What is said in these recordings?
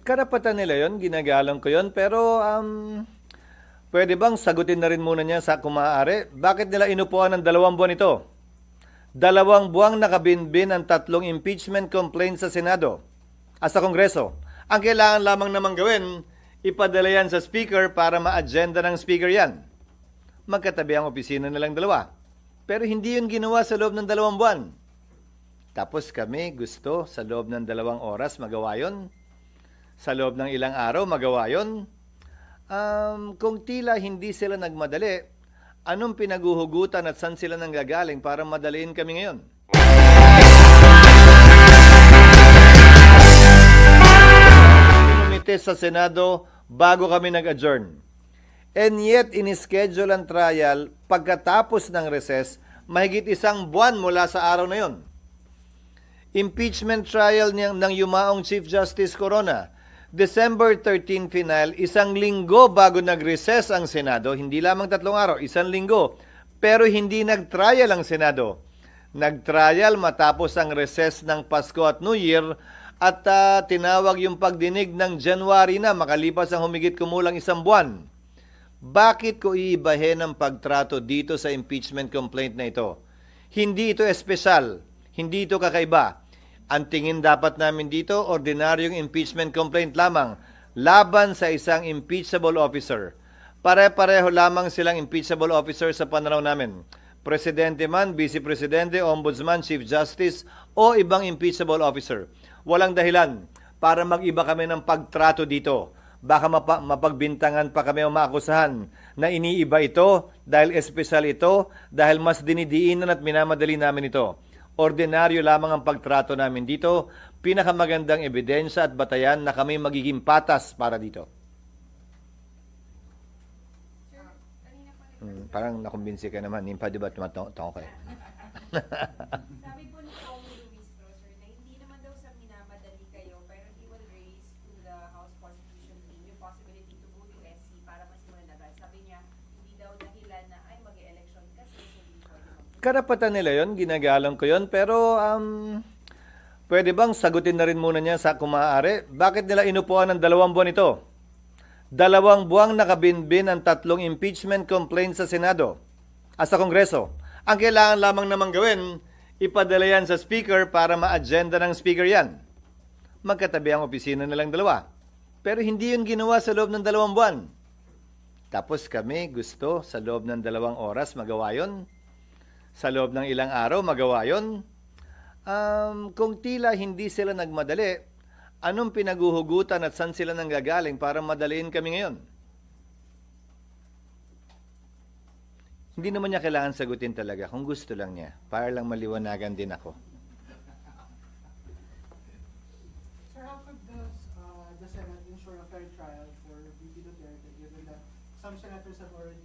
Karapatan nila yon, ginagalang ko yon, pero pwede bang sagutin na rin muna niya sa kumaari? Bakit nila inupuan ng 2 buwan ito? 2 buwang nakabinbin ang 3 impeachment complaints sa Senado at sa Kongreso. Ang kailangan lamang naman gawin, ipadala yan sa Speaker para ma-agenda ng Speaker yan. Magkatabi ang opisina nilang 2. Pero hindi yun ginawa sa loob ng 2 buwan. Tapos kami gusto sa loob ng 2 oras magawa yun. Sa loob ng ilang araw magawa yun. Kung tila hindi sila nagmadali, anong pinaguhugutan at saan sila nanggagaling para madaliin kami ngayon? Pinumite sa Senado bago kami nag-adjourn. And yet, in-schedule ang trial pagkatapos ng recess, mahigit 1 buwan mula sa araw na yon. Impeachment trial ng yumaong Chief Justice Corona, December 13 final, 1 linggo bago nag-recess ang Senado, hindi lamang 3 araw, 1 linggo. Pero hindi nag-trial ang Senado. Nag-trial matapos ang recess ng Pasko at New Year at tinawag yung pagdinig ng January na, makalipas ang humigit kumulang 1 buwan. Bakit ko iibahin ang pagtrato dito sa impeachment complaint na ito? Hindi ito espesyal, hindi ito kakaiba. Ang tingin dapat namin dito, ordinaryong impeachment complaint lamang laban sa isang impeachable officer. Pare-pareho lamang silang impeachable officer sa pananaw namin. Presidente man, Vice Presidente, Ombudsman, Chief Justice o ibang impeachable officer. Walang dahilan para mag-iba kami ng pagtrato dito. Baka mapagbintangan pa kami o maakusahan na iniiba ito dahil espesyal ito, dahil mas dinidiinan at minamadali namin ito. Ordinaryo lamang ang pagtrato namin dito, pinakamagandang ebidensya at batayan na kami magiging patas para dito. Parang nakumbinsi ka naman, hindi pa diba tumatong ko eh. Sabi po ni Tom Luis, sir, na hindi naman daw sa minamadali kayo, pero he will raise to the House Constitution Team yung possibility to go to SC para masimulan agad. Sabi niya, hindi daw dahilan na ay mag-election kasi hindi pwede. Karapatan nila yon, ginagalang ko yon, pero pwede bang sagutin na rin muna niya sa kumaari? Bakit nila inupuan ng 2 buwan ito? 2 buwang nakabinbin ang 3 impeachment complaints sa Senado at sa Kongreso. Ang kailangan lamang naman gawin, ipadala yan sa Speaker para ma-agenda ng Speaker yan. Magkatabi ang opisina nilang 2. Pero hindi yun ginawa sa loob ng 2 buwan. Tapos kami gusto sa loob ng 2 oras magawa yun. Sa loob ng ilang araw magawa yun. Kung tila hindi sila nagmadali, anong pinaguhugutan at saan sila nanggagaling para madaliin kami ngayon? Hindi naman niya kailangan sagutin talaga kung gusto lang niya. Para lang maliwanagan din ako. Sir, how could the Senate ensure a fair trial for VP Duterte given that some senators have already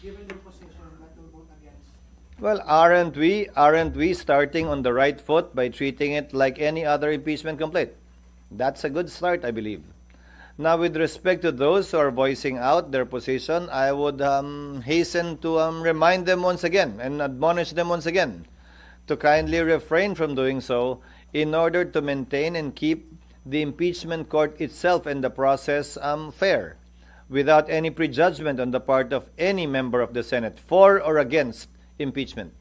given their position that they'll vote against? Well, aren't we starting on the right foot by treating it like any other impeachment complaint? That's a good start, I believe. Now, with respect to those who are voicing out their position, I would hasten to remind them once again and admonish them once again to kindly refrain from doing so in order to maintain and keep the impeachment court itself and the process fair, without any prejudgment on the part of any member of the Senate for or against impeachment.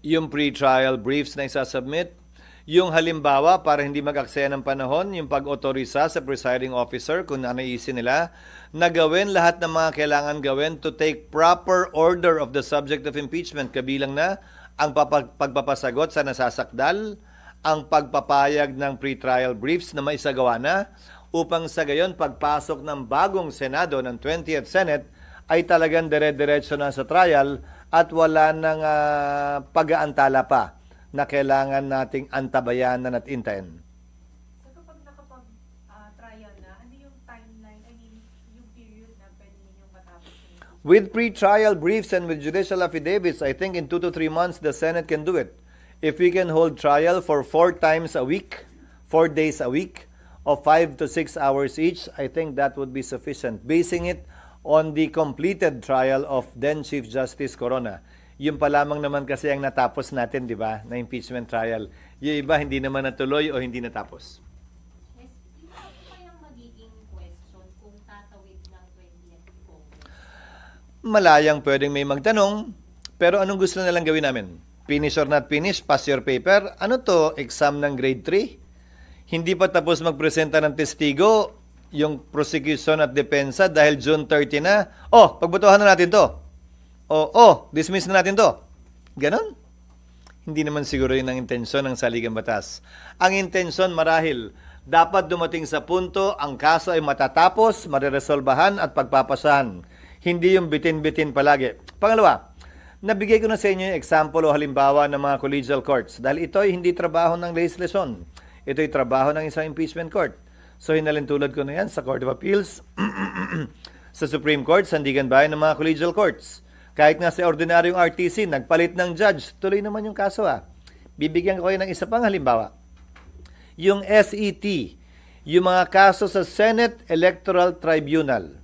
Yung pre-trial briefs na isasubmit, yung halimbawa para hindi mag-aksaya ng panahon, yung pag-otorisa sa presiding officer kung naisin nila, na gawin lahat ng mga kailangan gawin to take proper order of the subject of impeachment, kabilang na ang pagpapasagot sa nasasakdal, ang pagpapayag ng pre-trial briefs na maisagawa na, upang sa gayon pagpasok ng bagong Senado ng 20th Senate ay talagang dire-diretso na sa trial at wala nang pag-aantala pa na kailangan nating antabayanan at intayin. So kapag nakapag-trial na, ano yung timeline, yung period na pwede ninyong matapos? With pre-trial briefs and with judicial affidavits, I think in 2 to 3 months the Senate can do it. If we can hold trial for 4 times a week, 4 days a week, of 5 to 6 hours each, I think that would be sufficient. Basing it on the completed trial of then Chief Justice Corona. Yun pa lamang naman kasi ang natapos natin, di ba, na impeachment trial. Yung iba hindi naman natuloy o hindi natapos. Yes, ano kayang magiging question kung tatawid ng 20th Congress? Malayang pwedeng may magtanong, pero anong gusto nilang gawin namin? Finish or not finish? Pass your paper? Ano to? Exam ng grade 3? Hindi pa tapos magpresenta ng testigo yung prosecution at depensa dahil June 30 na. Oh, pagbotohan na natin to. Dismiss na natin to. Ganon? Hindi naman siguro yun ang intensyon ng saligang batas. Ang intensyon marahil, dapat dumating sa punto, ang kaso ay matatapos, mareresolbahan at pagpapasahan. Hindi yung bitin-bitin palagi. Pangalawa, nabigay ko na sa inyo yung example o halimbawa ng mga collegial courts dahil ito ay hindi trabaho ng legislasyon. Ito ay trabaho ng isang impeachment court. So hinalintulad ko na yan sa Court of Appeals, sa Supreme Court, sandigan bayan ng mga collegial courts. Kahit nga sa ordinaryong RTC, nagpalit ng judge, tuloy naman yung kaso Bibigyan ko kayo ng isa pang halimbawa. Yung SET, yung mga kaso sa Senate Electoral Tribunal,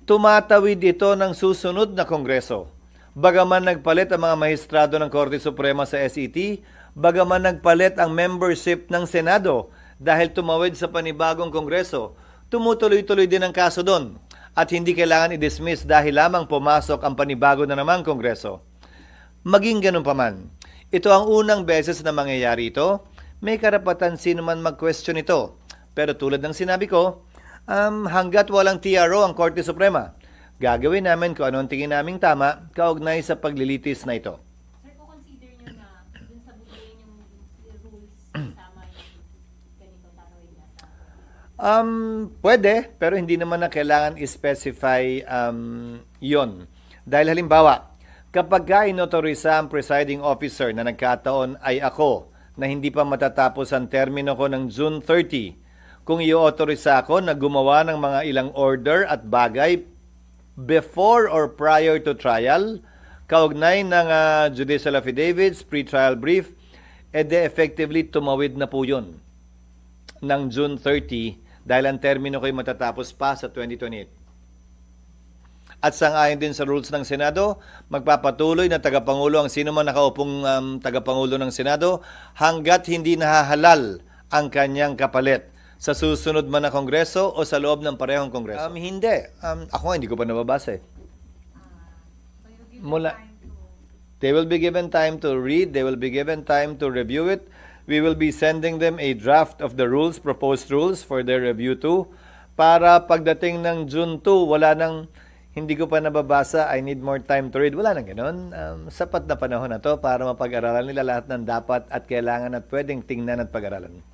tumatawid ito ng susunod na Kongreso. Bagaman nagpalit ang mga maestrado ng Korte Suprema sa SET, bagaman nagpalit ang membership ng Senado dahil tumawid sa panibagong Kongreso, tumutuloy-tuloy din ang kaso doon. At hindi kailangan i-dismiss dahil lamang pumasok ang panibago na namang Kongreso. Maging ganun pa man, ito ang unang beses na mangyayari ito. May karapatan sino man mag-question ito. Pero tulad ng sinabi ko, hanggat walang TRO ang Korte Suprema, gagawin namin kung ano ang tingin naming tama kaugnay sa paglilitis na ito. Sir, kung consider nyo na dun sa bubuin yung rules kasama yung ganito tatawid na sa Pwede, pero hindi naman na kailangan i-specify yon. Dahil halimbawa, kapag inotorisa ang presiding officer na nagkataon ay ako na hindi pa matatapos ang termino ko ng June 30, kung i-autorisa ako na gumawa ng mga ilang order at bagay before or prior to trial, kaugnay ng judicial affidavits, pre-trial brief, edi effectively tumawid na po yun ng June 30 dahil ang termino ko'y matatapos pa sa 2028. At sangayon din sa rules ng Senado, magpapatuloy na tagapangulo ang sino man nakaupong tagapangulo ng Senado hanggat hindi nahahalal ang kanyang kapalit sa susunod man na Kongreso o sa loob ng parehong Kongreso. Hindi. Ako hindi ko pa nababasa. So you give Mula- time to They will be given time to read. They will be given time to review it. We will be sending them a draft of the rules, proposed rules for their review too. Para pagdating ng June 2, wala nang, hindi ko pa nababasa, I need more time to read. Wala nang ganun. Sapat na panahon na to para mapag-aralan nila lahat ng dapat at kailangan at pwedeng tingnan at pag-aralan.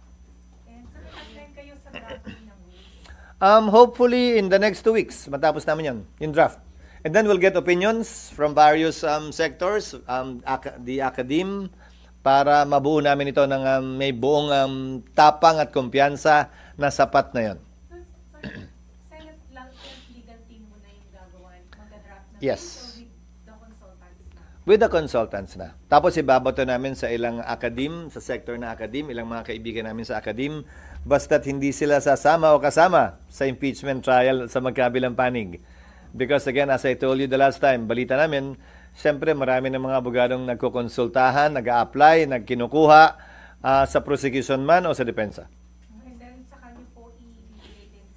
And sir, timeline kayo sa drafting ng rules? Hopefully in the next 2 weeks, matapos namin yun, yung draft. And then we'll get opinions from various sectors, the academe, para mabuo namin ito ng may buong tapang at kumpiyansa na sapat na yon. So, Senate lang, Senate legal team mo na yung gagawa, mag-draft ng Yes. rules or with the consultants na? With the consultants na. Tapos ibabato namin sa ilang academe, sa sector na academe, ilang mga kaibigan namin sa academe, basta't hindi sila sasama o kasama sa impeachment trial sa magkabilang panig. Because again, as I told you the last time, balita namin, siyempre marami ng mga abogadong nagkukonsultahan, nag-a-apply, nagkinukuha sa prosecution man o sa depensa. And then, sa kanyo po i-ibigay din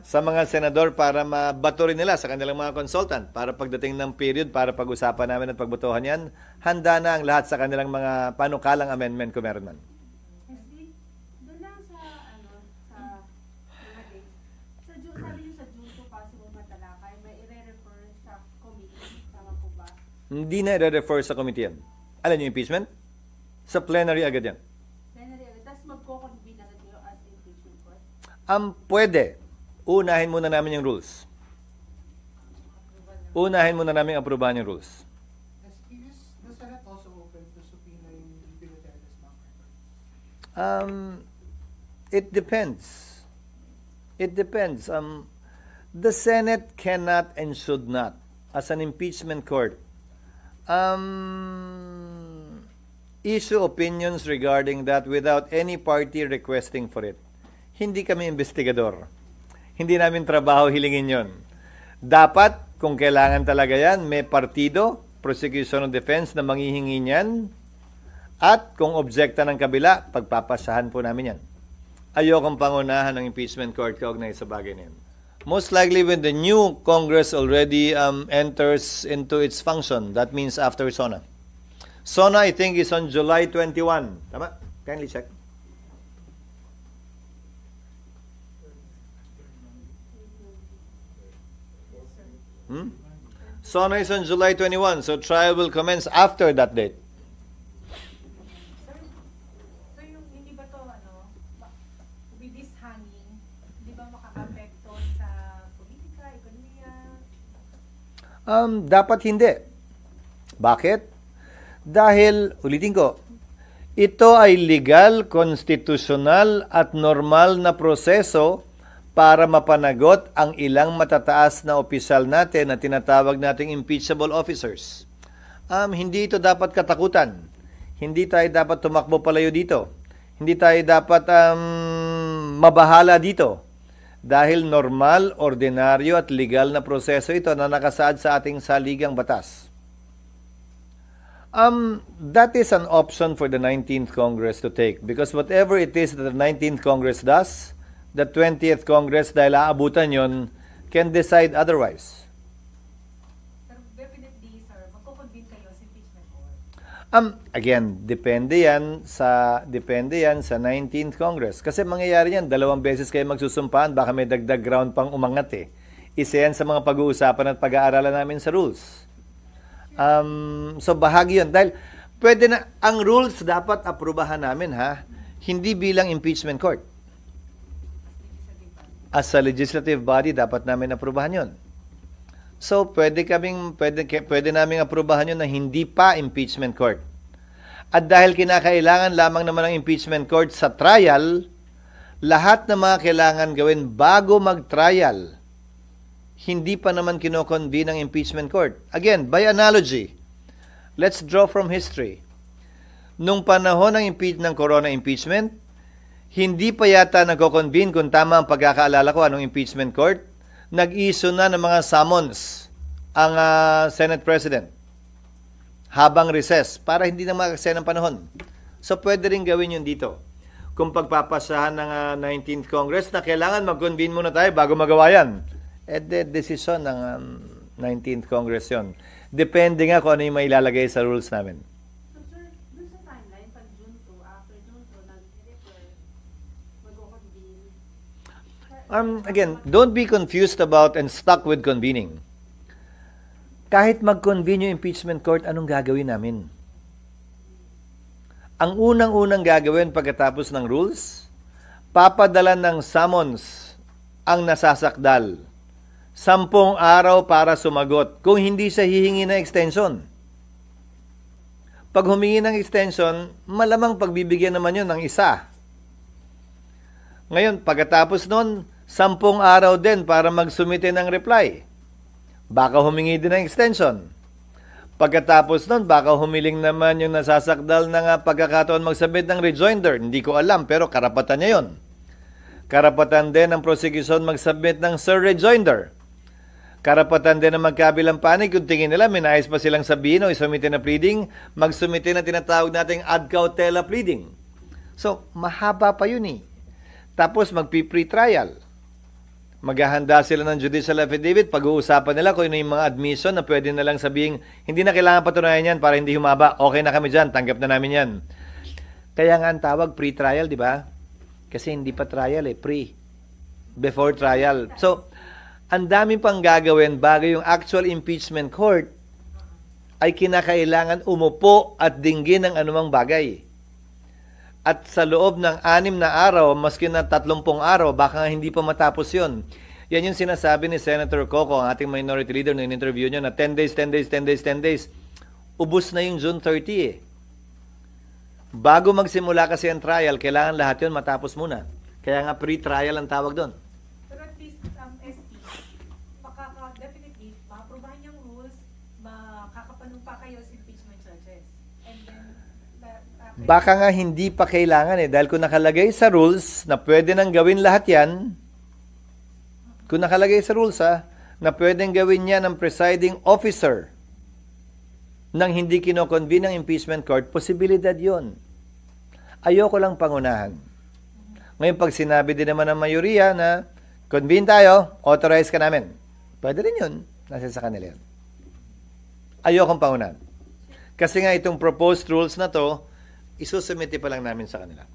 Sa mga senador para mabato rin nila sa kanilang mga consultant para pagdating ng period para pag-usapan namin at pagbotohan yan, handa na ang lahat sa kanilang mga panukalang amendment kung meron man. SD, doon lang sa, sa mga dates. Sa June, sabi niyo sa June 2 possible matalakay, may i-refer sa committee. Tama po ba? Hindi na i-refer sa committee yan. Alam niyo impeachment? Sa plenary agad yan. Plenary agad. Tapos magko-convene agad kayo as impeachment court. Pwede. Unahin muna namin yung rules. Unahin muna namin aprubahan yung rules. Is the Senate also open to subpoenaing VP Duterte's bank records? It depends. It depends. The Senate cannot and should not, as an impeachment court, issue opinions regarding that without any party requesting for it. Hindi kami investigador. Hindi namin trabaho hilingin yon. Dapat, kung kailangan talaga yan, may partido, prosecution of defense na manghihingi niyan, at kung objekta ng kabila, pagpapasahan po namin yan. Ayokong pangunahan ng impeachment court kaugnay sa bagay na yan. Most likely when the new Congress already enters into its function, that means after SONA. SONA, I think, is on July 21. Tama? Kindly check. SONA is on July 21, so trial will commence after that date. So yung hindi ba to with this hanging, hindi ba makaka-apekto sa politika, ekonomiya? Dapat hindi. Bakit? Dahil, ulitin ko, ito ay legal, konstitusyonal at normal na proseso para mapanagot ang ilang matataas na opisyal natin na tinatawag nating impeachable officers. Hindi ito dapat katakutan. Hindi tayo dapat tumakbo palayo dito. Hindi tayo dapat mabahala dito. Dahil normal, ordinaryo at legal na proseso ito na nakasaad sa ating saligang batas. That is an option for the 19th Congress to take because whatever it is that the 19th Congress does, the 20th Congress, dahil aabutan yon, can decide otherwise. Pero definitely, sir, magkukonvene kayo sa impeachment court. Again, depende yan sa 19th Congress. Kasi mangyayari yan, 2 beses kayo magsusumpahan, baka may dagdag ground pang umangat eh. Isa yan sa mga pag-uusapan at pag-aaralan namin sa rules. So bahagi yun. Dahil pwede na, ang rules dapat aprubahan namin hindi bilang impeachment court. As a legislative body, dapat namin aprubahan yun. So pwede naming aprubahan yun na hindi pa impeachment court. At dahil kinakailangan lamang naman ng impeachment court sa trial, lahat ng mga kailangan gawin bago mag-trial, hindi pa naman kinoconvene ng impeachment court. Again, by analogy, let's draw from history. Nung panahon ng corona impeachment, hindi pa yata nagko-convene, kung tama ang pagkakaalala ko, anong impeachment court, nag-issue na ng mga summons ang Senate President habang recess para hindi na makaksaya ng panahon. So pwede rin gawin yun dito. Kung pagpapasahan ng 19th Congress na kailangan mag-convene muna tayo bago magawa yan, desisyon ng 19th Congress yun. Depende nga kung ano yung mailalagay sa rules namin. So sir, dun sa timeline, pag June 2, after June 2, nag-refer, mag-convene. Again, don't be confused about and stuck with convening. Kahit mag-convene yung impeachment court, anong gagawin namin? Ang unang-unang gagawin pagkatapos ng rules, papadala ng summons ang nasasakdal. 10 araw para sumagot kung hindi siya hihingi ng extension. Pag humingi ng extension, malamang pagbibigyan naman yun ng isa. Ngayon, pagkatapos nun, 10 araw din para magsumite ng reply. Baka humingi din ng extension. Pagkatapos nun, baka humiling naman yung nasasakdal ng pagkakataon magsubmit ng rejoinder. Hindi ko alam, pero karapatan niya yun. Karapatan din ng prosecution magsubmit ng rejoinder. Karapatan din ng magkabilang panig kung tingin nila may nais pa silang sabihin o isumite na pleading, magsumite na tinatawag nating ad cautela pleading. So, mahaba pa yun eh. Tapos magpi-pre-trial. Maghahanda sila ng judicial affidavit, pag-uusapan nila kung ano yung mga admission na pwede na lang sabihin, hindi na kailangan patunayan yan para hindi humaba. Okay na kami dyan, tanggap na namin yan. Kaya nga ang tawag pre-trial, di ba? Kasi hindi pa trial pre. Before trial. So, ang dami pang gagawin bago yung actual impeachment court ay kinakailangan umupo at dinggin ng anumang bagay. At sa loob ng 6 na araw, maski na 30 araw, baka nga hindi pa matapos yun. Yan yung sinasabi ni Senator Coco, ang ating minority leader, na in-interview niya na 10 days. Ubus na yung June 30 Bago magsimula kasi ang trial, kailangan lahat yun matapos muna. Kaya nga pre-trial ang tawag doon. Pero at least, SP, definitely, maaprubahan yung rules, makakapanumpa kayo sa impeachment charges. And then, Baka nga hindi pa kailangan dahil kung nakalagay sa rules na pwede nang gawin lahat yan, kung nakalagay sa rules na pwedeng gawin niya ng presiding officer nang hindi kinoconvene ng impeachment court, posibilidad yon. Ayoko lang pangunahan. Ngayon, pag sinabi din naman ng mayoriya na convene tayo, authorize ka namin. Pwede rin yun. Nasa sa kanila yun. Ayokong pangunahan. Kasi nga itong proposed rules na to, isusumiti pa lang namin sa kanila.